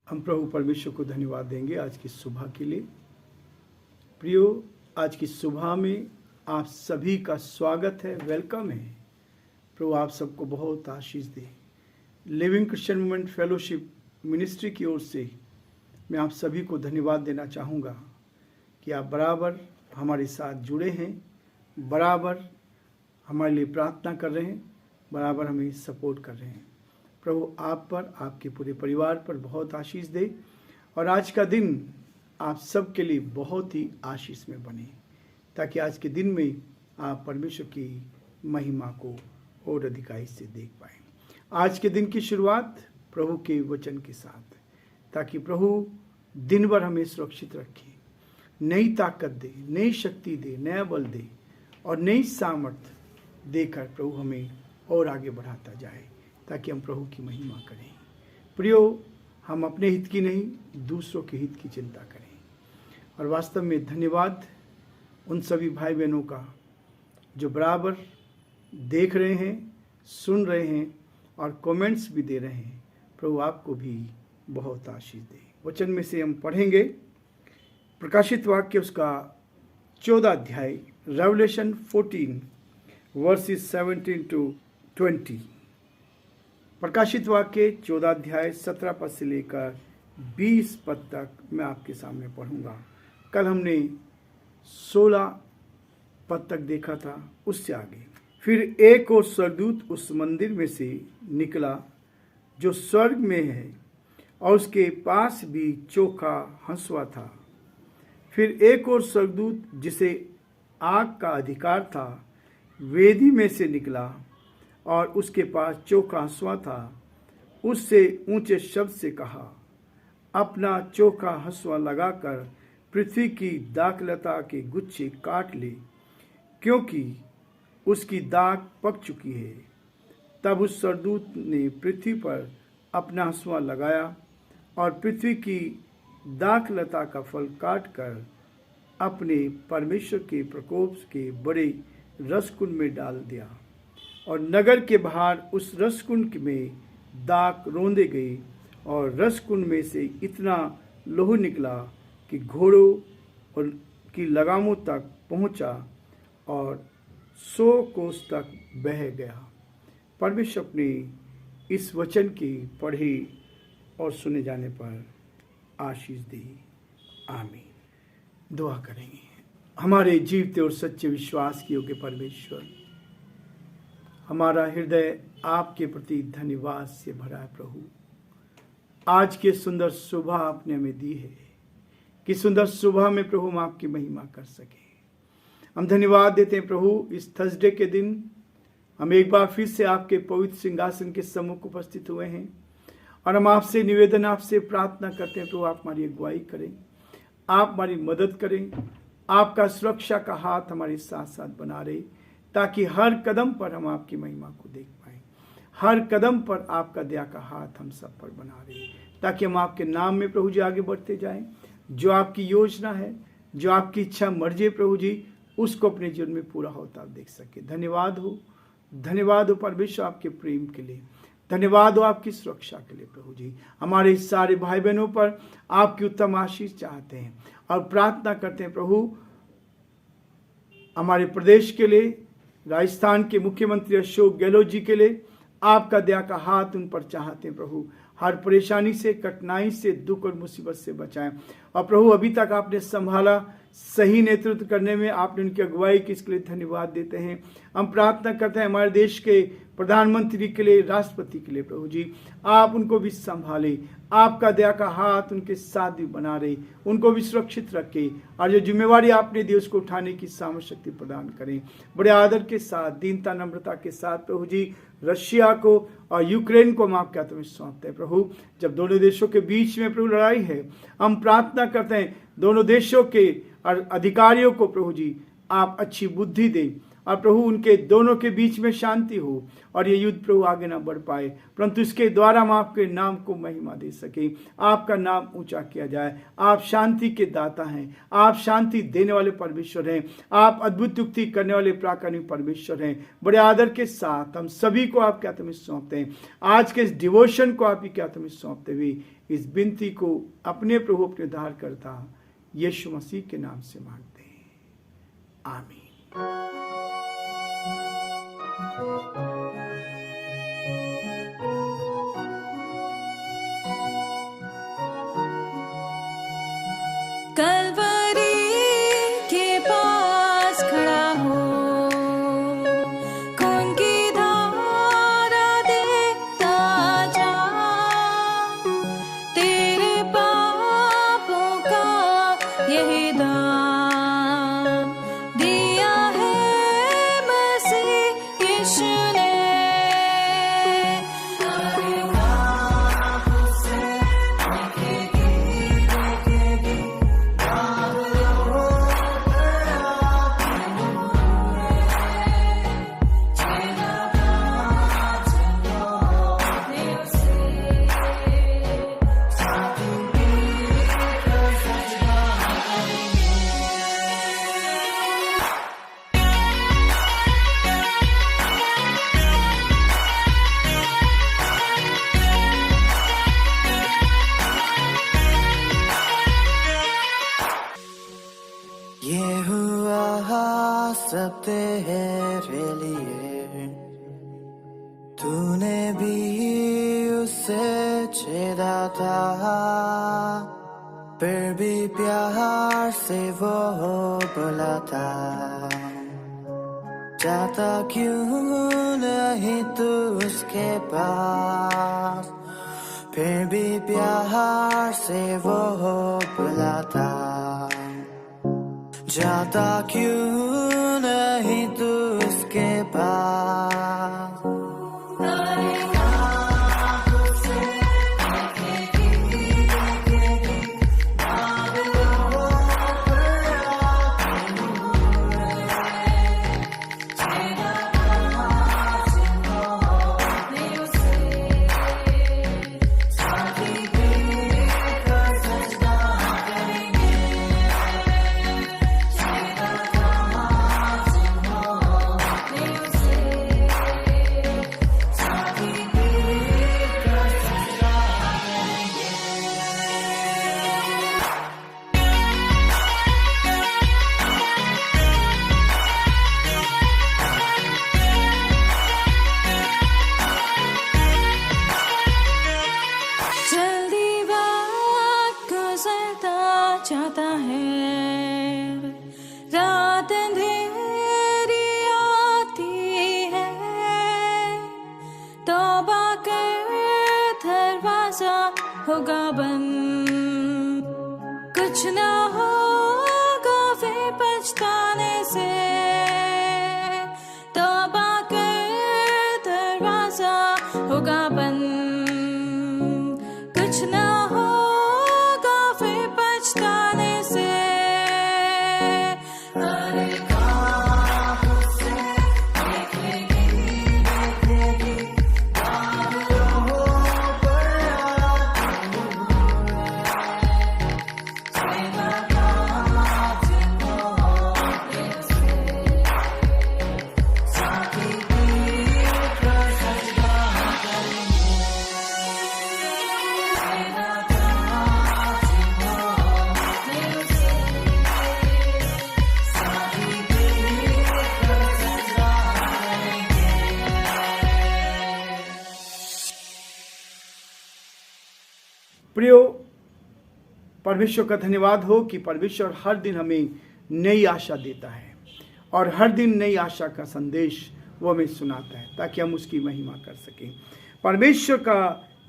हम प्रभु परमेश्वर को धन्यवाद देंगे आज की सुबह के लिए। प्रियो, आज की सुबह में आप सभी का स्वागत है, वेलकम है। प्रभु आप सबको बहुत आशीष दे। Living Christian movement fellowship ministry की ओर से मैं आप सभी को धन्यवाद देना चाहूँगा कि आप बराबर हमारे साथ जुड़े हैं, बराबर हमारे लिए प्रार्थना कर रहे हैं, बराबर हमें सपोर्ट कर रहे हैं। प्रभु आप पर, आपके पूरे परिवार पर बहुत आशीष दे और आज का दिन आप सब के लिए बहुत ही आशीष में बने, ताकि आज के दिन में आप परमेश्वर की महिमा को और अधिकाई से देख पाएं। आज के दिन की शुरुआत प्रभु के वचन के साथ, ताकि प्रभु दिन भर हमें सुरक्षित रखे, नई ताकत दे, नई शक्ति दे, नया बल दे और नई सामर्थ्य देकर प्रभु हमें और आगे बढ़ाता जाए, ताकि हम प्रभु की महिमा करें। प्रियो, हम अपने हित की नहीं, दूसरों के हित की चिंता करें। और वास्तव में धन्यवाद उन सभी भाई बहनों का जो बराबर देख रहे हैं, सुन रहे हैं और कमेंट्स भी दे रहे हैं। प्रभु आपको भी बहुत आशीष दे। वचन में से हम पढ़ेंगे प्रकाशित वाक्य उसका 14 अध्याय, रेवलेशन 14 वर्सेस 17 to 20। प्रकाशित वाक्य 14 अध्याय 17 पद से लेकर 20 पद तक मैं आपके सामने पढ़ूंगा। कल हमने 16 पद तक देखा था, उससे आगे। फिर एक और स्वर्गदूत उस मंदिर में से निकला जो स्वर्ग में है, और उसके पास भी चोखा हंसुआ था। फिर एक और स्वर्गदूत जिसे आग का अधिकार था, वेदी में से निकला और उसके पास चोखा हंसुआ था। उससे ऊंचे शब्द से कहा, अपना चोखा हंसुआ लगाकर पृथ्वी की दाखलता के गुच्छे काट ले, क्योंकि उसकी दाख पक चुकी है। तब उस स्वर्गदूत ने पृथ्वी पर अपना हंसुआ लगाया और पृथ्वी की दाखलता का फल काटकर अपने परमेश्वर के प्रकोप के बड़े रसकुंड में डाल दिया, और नगर के बाहर उस रसकुंड में दाख रोंदे गई, और रसकुंड में से इतना लहू निकला कि घोड़ों और की लगामों तक पहुंचा और 100 कोस तक बह गया। परमेश्वर अपने इस वचन की पढ़े और सुने जाने पर आशीष दे। आमीन। दुआ करेंगे। हमारे जीवते और सच्चे विश्वास के योग्य परमेश्वर, हमारा हृदय आपके प्रति धन्यवाद से भरा है। प्रभु, आज के सुंदर सुबह आपने हमें दी है कि सुंदर सुबह में प्रभु हम आपकी महिमा कर सके। हम धन्यवाद देते हैं प्रभु, इस थर्सडे के दिन हम एक बार फिर से आपके पवित्र सिंहासन के सम्मुख उपस्थित हुए हैं, और हम आपसे निवेदन, आपसे प्रार्थना करते हैं प्रभु, आप हमारी अगुवाई करें, आप हमारी मदद करें, आपका सुरक्षा का हाथ हमारे साथ साथ बना रहे, ताकि हर कदम पर हम आपकी महिमा को देख पाएं। हर कदम पर आपका दया का हाथ हम सब पर बना रहे, ताकि हम आपके नाम में प्रभु जी आगे बढ़ते जाएं। जो आपकी योजना है, जो आपकी इच्छा मर्जी है प्रभु जी, उसको अपने जीवन में पूरा होता देख सके। धन्यवाद हो परमेश्वर आपके प्रेम के लिए, धन्यवाद हो आपकी सुरक्षा के लिए। प्रभु जी, हमारे सारे भाई बहनों पर आपकी उत्तम आशीष चाहते हैं और प्रार्थना करते हैं प्रभु, हमारे प्रदेश के लिए, राजस्थान के मुख्यमंत्री अशोक गहलोत जी के लिए आपका दया का हाथ उन पर चाहते हैं प्रभु। हर परेशानी से, कठिनाई से, दुख और मुसीबत से बचाएं। और प्रभु, अभी तक आपने संभाला, सही नेतृत्व करने में आपने उनकी अगुवाई की, इसके लिए धन्यवाद देते हैं। हम प्रार्थना करते हैं हमारे देश के प्रधानमंत्री के लिए, राष्ट्रपति के लिए प्रभु जी, आप उनको भी संभाले, आपका दया का हाथ उनके साथ भी बना रहे, उनको भी सुरक्षित रखे, और जो जिम्मेवारी आपने दी उसको उठाने की सामर्थ्य शक्ति प्रदान करें। बड़े आदर के साथ, दीनता, नम्रता के साथ प्रभु जी, रशिया को और यूक्रेन को हम आपके हाथ में सौंपते हैं प्रभु। जब दोनों देशों के बीच में प्रभु लड़ाई है, हम प्रार्थना करते हैं दोनों देशों के और अधिकारियों को प्रभु जी आप अच्छी बुद्धि दें, और प्रभु उनके दोनों के बीच में शांति हो और ये युद्ध प्रभु आगे ना बढ़ पाए, परंतु इसके द्वारा हम आपके नाम को महिमा दे सके, आपका नाम ऊंचा किया जाए। आप शांति के दाता हैं, आप शांति देने वाले परमेश्वर हैं, आप अद्भुत युक्ति करने वाले प्राकारिक परमेश्वर हैं। बड़े आदर के साथ हम सभी को आपके हाथ में सौंपते हैं। आज के इस डिवोशन को आप ही के हाथ में सौंपते हुए इस विनती को अपने प्रभु अपने उद्धार करता यीशु मसीह के नाम से मांगते हैं, आमीन। कलवरी के पास खड़ा हो, खून की धारा देखता जा, तेरे पापों का यही दाम दिया है मसीह यीशु ने। ये हुआ सब तेरे लिए, तूने भी उसे छेड़ा था, फिर भी प्यार से वो बोला था, जाता क्यों नहीं तू उसके पास, फिर भी प्यार से वो बोला था, जाता क्यों नहीं तू उसके पास। जाता है, रात अंधेरी आती है, तौबा कर दरवाजा होगा बंद, कुछ ना होगा फिर पछताने से, तौबा कर दरवाजा होगा बंद, कुछ ना पछताने से। प्रियो, परमेश्वर का धन्यवाद हो कि परमेश्वर हर दिन हमें नई आशा देता है और हर दिन नई आशा का संदेश वो हमें सुनाता है ताकि हम उसकी महिमा कर सकें। परमेश्वर का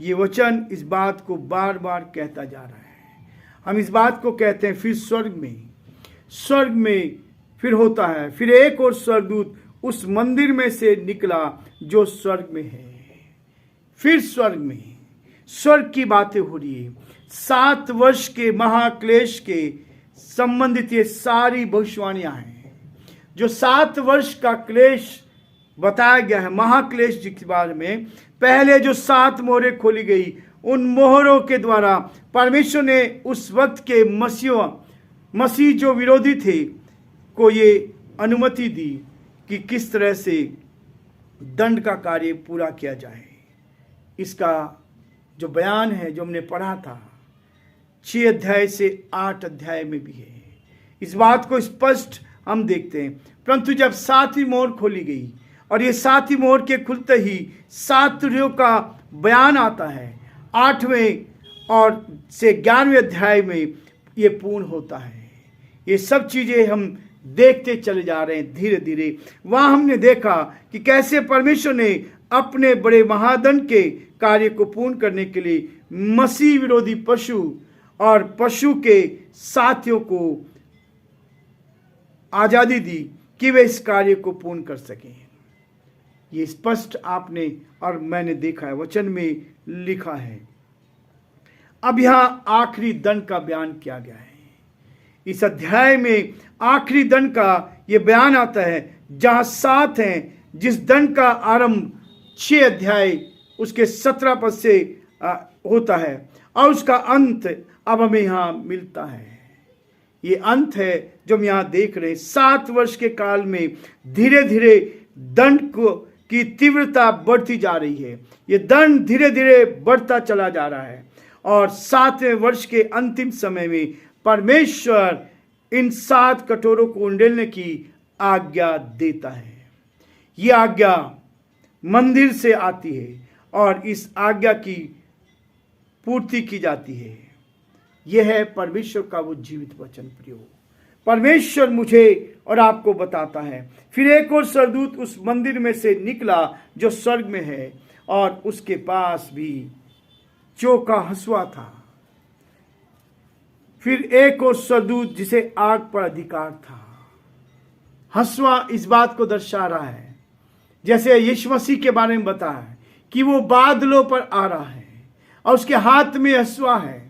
ये वचन इस बात को बार बार कहता जा रहा है। हम इस बात को कहते हैं, फिर स्वर्ग में फिर होता है, फिर एक और स्वर्गदूत उस मंदिर में से निकला जो स्वर्ग में है। फिर स्वर्ग की बातें हो रही है। 7 वर्ष के महाक्लेश के संबंधित ये सारी भविष्यवाणियां हैं। जो 7 वर्ष का क्लेश बताया गया है, महाक्लेश के बारे में, पहले जो 7 मोहरें खोली गई, उन मोहरों के द्वारा परमेश्वर ने उस वक्त के मसीह जो विरोधी थे को ये अनुमति दी कि किस तरह से दंड का कार्य पूरा किया जाए। इसका जो बयान है जो हमने पढ़ा था 6 अध्याय से 8 अध्याय में भी है। इस बात को स्पष्ट हम देखते हैं। परंतु जब 7वीं मोहर खोली गई और ये 7वीं मोहर के खुलते ही 7 तुरहियों का बयान आता है, 8वें और से 11वें अध्याय में ये पूर्ण होता है। ये सब चीजें हम देखते चले जा रहे हैं धीरे धीरे। वहां हमने देखा कि कैसे परमेश्वर ने अपने बड़े महादंड के कार्य को पूर्ण करने के लिए मसीह विरोधी पशु और पशु के साथियों को आजादी दी कि वे इस कार्य को पूर्ण कर सकें। ये स्पष्ट आपने और मैंने देखा है, वचन में लिखा है। अब यहां आखिरी दंड का बयान किया गया है। इस अध्याय में आखिरी दंड का यह बयान आता है जहां 7 हैं, जिस दंड का आरंभ 6 अध्याय उसके 17 पद से होता है और उसका अंत अब हमें यहां मिलता है। ये अंत है जो हम यहां देख रहे हैं। 7 वर्ष के काल में धीरे धीरे दंड की तीव्रता बढ़ती जा रही है। ये दंड धीरे धीरे बढ़ता चला जा रहा है और 7वें वर्ष के अंतिम समय में परमेश्वर इन 7 कटोरों को उंडेलने की आज्ञा देता है। यह आज्ञा मंदिर से आती है और इस आज्ञा की पूर्ति की जाती है। यह है परमेश्वर का वो जीवित वचन। प्रियो, परमेश्वर मुझे और आपको बताता है। फिर एक और सरदूत उस मंदिर में से निकला जो स्वर्ग में है और उसके पास भी चौका हंसुआ था। फिर एक और सरदूत जिसे आग पर अधिकार था। हंसुआ इस बात को दर्शा रहा है जैसे यीशु मसीह के बारे में बताया है कि वो बादलों पर आ रहा है और उसके हाथ में हंसुआ है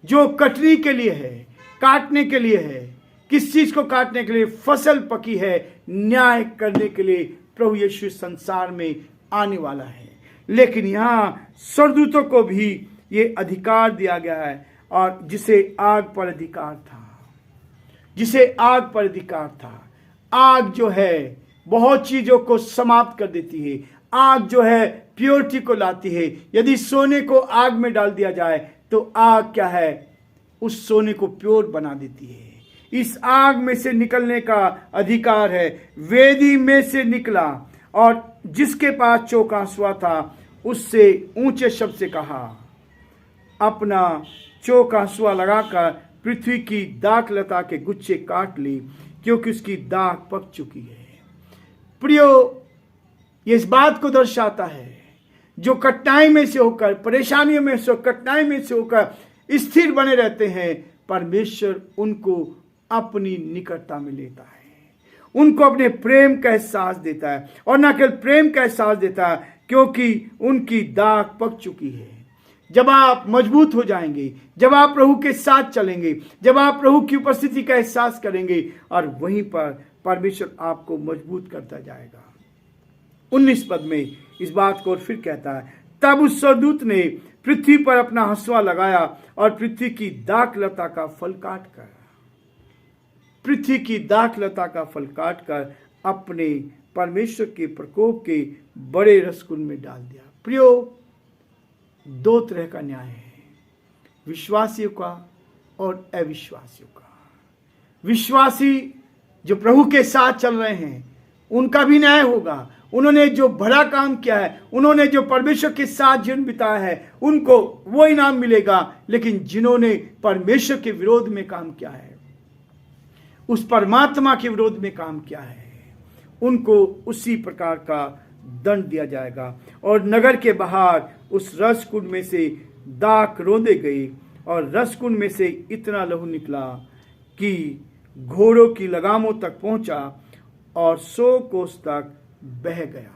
जो कटनी के लिए है, काटने के लिए है। किस चीज को काटने के लिए? फसल पकी है, न्याय करने के लिए प्रभु यीशु संसार में आने वाला है। लेकिन यहां स्वर्गदूतों को भी ये अधिकार दिया गया है और जिसे आग पर अधिकार था, जिसे आग पर अधिकार था। आग जो है बहुत चीजों को समाप्त कर देती है। आग जो है प्योरिटी को लाती है। यदि सोने को आग में डाल दिया जाए तो आग क्या है? उस सोने को प्योर बना देती है। इस आग में से निकलने का अधिकार है। वेदी में से निकला और जिसके पास चौका हंसुआ था उससे ऊंचे शब्द से कहा, अपना चौका हंसुआ लगाकर पृथ्वी की दाखलता के गुच्छे काट ली, क्योंकि उसकी दाख पक चुकी है। प्रियो, ये इस बात को दर्शाता है जो कठिनाई में से होकर, परेशानियों में से, कठिनाई में से होकर स्थिर बने रहते हैं, परमेश्वर उनको अपनी निकटता में लेता है, उनको अपने प्रेम का एहसास देता है। और न केवल प्रेम का एहसास देता है, क्योंकि उनकी दाख पक चुकी है। जब आप मजबूत हो जाएंगे, जब आप प्रभु के साथ चलेंगे, जब आप प्रभु की उपस्थिति का एहसास करेंगे और वहीं पर परमेश्वर आपको मजबूत करता जाएगा। 19 पद में इस बात को फिर कहता है, तब उस स्वर्गदूत ने पृथ्वी पर अपना हंसुआ लगाया और पृथ्वी की दाखलता का फल काटकर, पृथ्वी की दाखलता का फल काटकर अपने परमेश्वर के प्रकोप के बड़े रसकुंड में डाल दिया। प्रियो, 2 तरह का न्याय है, विश्वासियों का और अविश्वासियों का। विश्वासी जो प्रभु के साथ चल रहे हैं उनका भी न्याय होगा। उन्होंने जो भला काम किया है, उन्होंने जो परमेश्वर के साथ जीवन बिताया है, उनको वो इनाम मिलेगा। लेकिन जिन्होंने परमेश्वर के विरोध में काम किया है, उस परमात्मा के विरोध में काम किया है, उनको उसी प्रकार का दंड दिया जाएगा। और नगर के बाहर उस रसकुंड में से दाख रोंदे गई और रसकुंड में से इतना लहू निकला कि घोड़ों की लगामों तक पहुंचा और 100 कोस तक बह गया।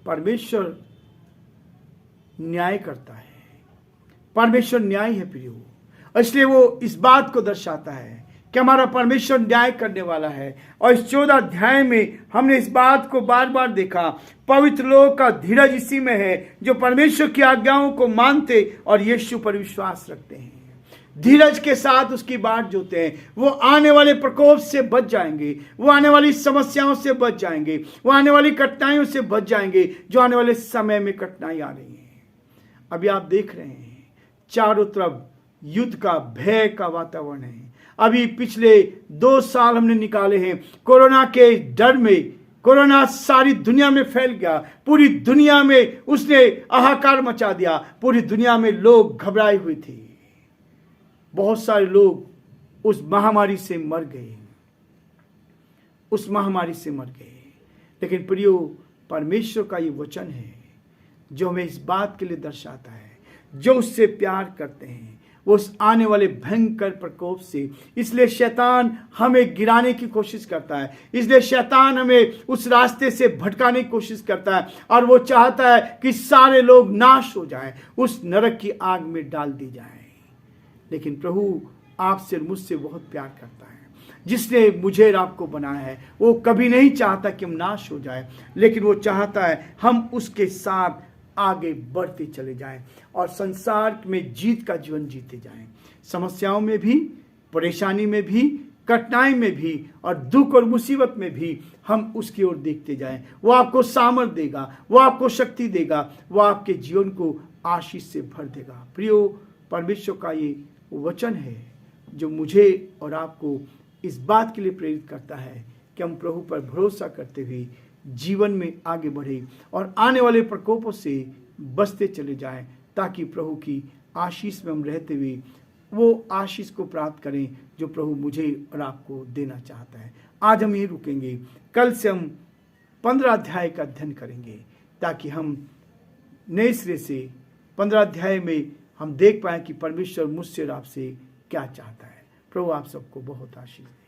परमेश्वर न्याय करता है। परमेश्वर न्याय है प्रियो, इसलिए वो इस बात को दर्शाता है कि हमारा परमेश्वर न्याय करने वाला है। और इस 14 अध्याय में हमने इस बात को बार बार देखा, पवित्र लोग का धीरज इसी में है जो परमेश्वर की आज्ञाओं को मानते और यीशु पर विश्वास रखते हैं, धीरज के साथ उसकी बाट जोते हैं। वो आने वाले प्रकोप से बच जाएंगे, वो आने वाली समस्याओं से बच जाएंगे, वो आने वाली कठिनाइयों से बच जाएंगे जो आने वाले समय में कठिनाई आ रही है। अभी आप देख रहे हैं चारों तरफ युद्ध का, भय का वातावरण है। अभी पिछले 2 साल हमने निकाले हैं कोरोना के डर में। कोरोना सारी दुनिया में फैल गया, पूरी दुनिया में उसने हाहाकार मचा दिया, पूरी दुनिया में लोग घबराए हुए थे। बहुत सारे लोग उस महामारी से मर गए, उस महामारी से मर गए। लेकिन प्रियो, परमेश्वर का ये वचन है जो हमें इस बात के लिए दर्शाता है, जो उससे प्यार करते हैं वो उस आने वाले भयंकर प्रकोप से, इसलिए शैतान हमें गिराने की कोशिश करता है, इसलिए शैतान हमें उस रास्ते से भटकाने की कोशिश करता है और वो चाहता है कि सारे लोग नाश हो जाएं, उस नरक की आग में डाल दी जाएं। लेकिन प्रभु आपसे मुझसे बहुत प्यार करता है, जिसने मुझे और आपको बनाया है। वो कभी नहीं चाहता कि हम नाश हो जाए, लेकिन वो चाहता है हम उसके साथ आगे बढ़ते चले जाएं और संसार में जीत का जीवन जीते जाएं। समस्याओं में भी, परेशानी में भी, कठिनाई में भी और दुख और मुसीबत में भी हम उसकी ओर देखते जाएं। वो आपको सामर्थ देगा, वो आपको शक्ति देगा, वो आपके जीवन को आशीष से भर देगा। प्रियो, परमेश्वर का ये वचन है जो मुझे और आपको इस बात के लिए प्रेरित करता है कि हम प्रभु पर भरोसा करते हुए जीवन में आगे बढ़े और आने वाले प्रकोपों से बचते चले जाएं, ताकि प्रभु की आशीष में हम रहते हुए वो आशीष को प्राप्त करें जो प्रभु मुझे और आपको देना चाहता है। आज हम यहीं रुकेंगे, कल से हम 15 अध्याय का अध्ययन करेंगे, ताकि हम नए सिरे से 15 अध्याय में हम देख पाएं कि परमेश्वर मुझसे और आपसे क्या चाहता है। प्रभु आप सबको बहुत आशीष दे।